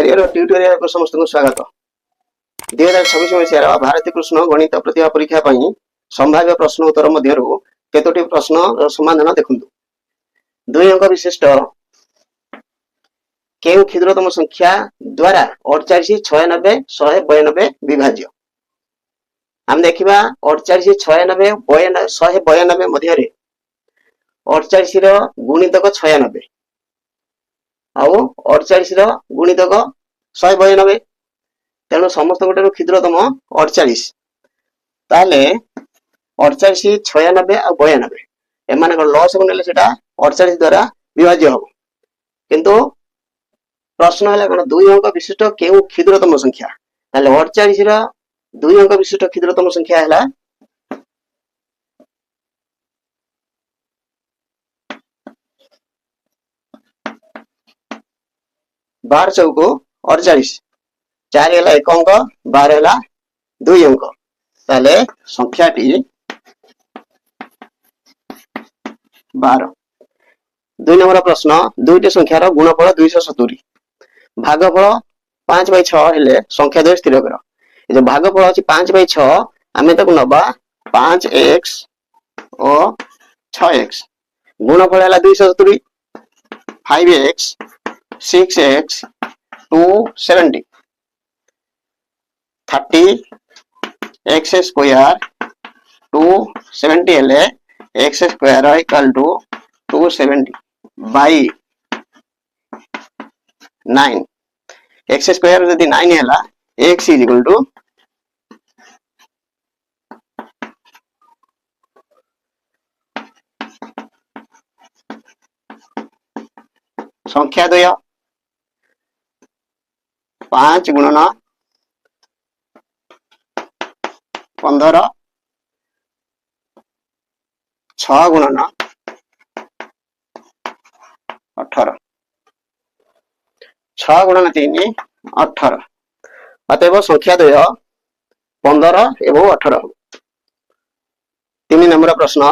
Career tutorial को समस्त को स्वागत। 2026 मसीहार भारती कृष्ण गणित प्रतिभा परीक्षा संभाव्य प्रश्न उत्तर मध्य केतोटी प्रश्न समाधान देखंतु। 2 अंक विशिष्ट केउ क्षुद्रतम संख्या द्वारा 48 96 192 विभाज्य। हम देखिबा 48 96 192 मध्य 48 रो गुणितक 96 आउ 48 रो गुणितक 192 तेणु समस्त गोटे क्षुद्रतम 48 ताले 48 96 आ 92 एमान लॉस को नेले सेटा 48 द्वारा विभाज्य हो किंतु प्रश्न है कौन 2 अंक विशिष्ट केउ क्षुद्रतम संख्या ताले 48 रो 2 अंक विशिष्ट क्षुद्रतम संख्या है 12 चौको 48 4 है 1 अंक 12 है 2 अंक ताले संख्याटी 12। 2 नंबर प्रश्न दुईटी संख्यार गुणफल 270 भागफल 5/6 हेले संख्या द्वय स्थिर कर। जो भागफल अछि 5/6 आमे ताको नबा 5x और 6x गुणफल है 270 5x 6x 270 30x स्क्वायर 270 हेले x square equal to 270 by 9 x square यदि 9 हैला x इज इक्वल टू संख्या द्वय 5 गुणन 15 6 गुणन 18 6 गुणन 3 18 अतएव संख्या द्वय 15 एवं 18। 3 नंबर प्रश्न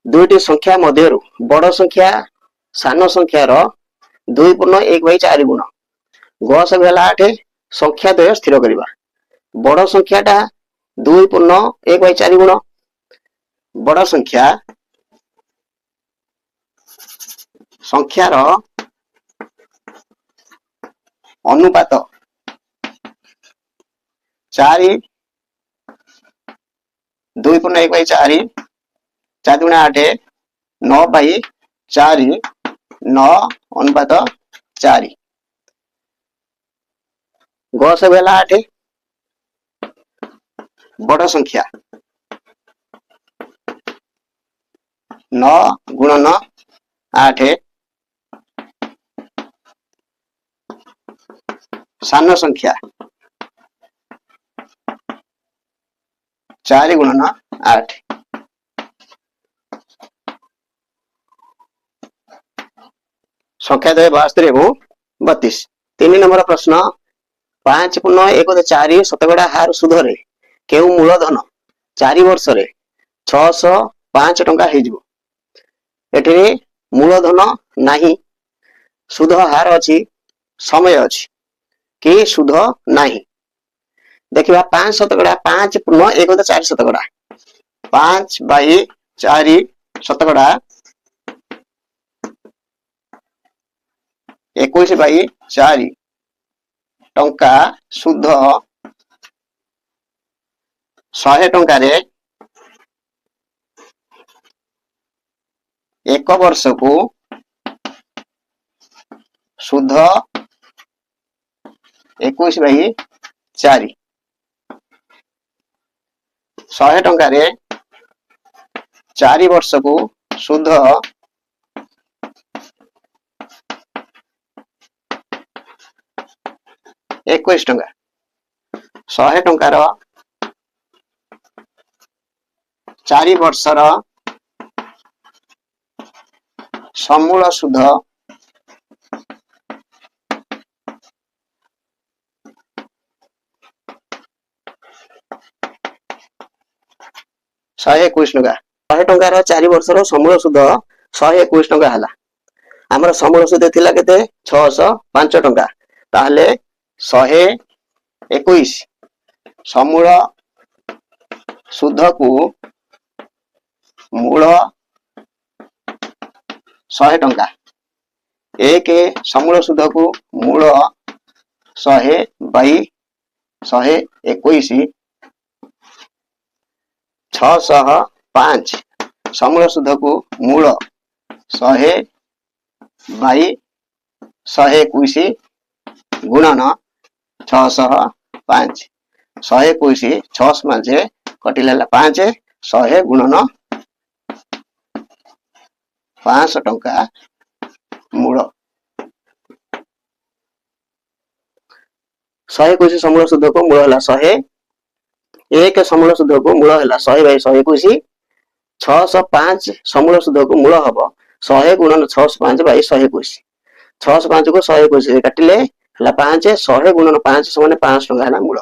दुईटी संख्या मध्यरु बड़ संख्या सान संख्यार 2/1/4 गुण गस भेला 8 संख्या द्वय स्थिर करिबा। बड़ संख्याटा 2/1/4 गुण बड़ संख्यार अनुपात 4 2/1/4 4 गुणा 8 9/4 9 अनुपात 4 गस भेला 8 बड़ संख्या 9 गुणन 8 सान संख्या 4 गुणन 8 संख्या द्वय 72 एवं 32। 3 नंबर प्रश्न 5.1/4 शतकड़ा हार सुधरे केउ मूलधन 4 वर्ष रे 605 टंका हे जिवो। एठे मूलधन नाही सुध हार अछि समय अछि कि सुध नाही देखिबा 5 शतकड़ा 5.1/4 शतकड़ा 5/4 शतकड़ा 21/4 टंका सुध 100 टंका रे 1 वर्ष को सुध 21/4 100 टंका रे 4 वर्ष को सुध 21 टंका 100 टंकार 4 वर्षर समूल सुध 121 टंका 100 टंकार 4 वर्षर समूल सुध 121 टंका हला। आमर समूल सुध थिला केते 605 टंका ताहले 121 समूल सुध को मूल 100 टंका। एक समूल सुध को मूल 100 बाई 121 605 समूल सुध को मूल 100 बाई 121 गुणन 605 121 605 कटिला 5 100 गुणन 500 टंका मूल 121 समूल सुध को मूल है 100 एक समूल सुध को मूल है 100 बाई 121 605 समूल सुध को मूल हम 100 गुणन 605 बाई 121 605 को 121 काटिले 5 100 गुणन 5 समान 500 टंका है मूल।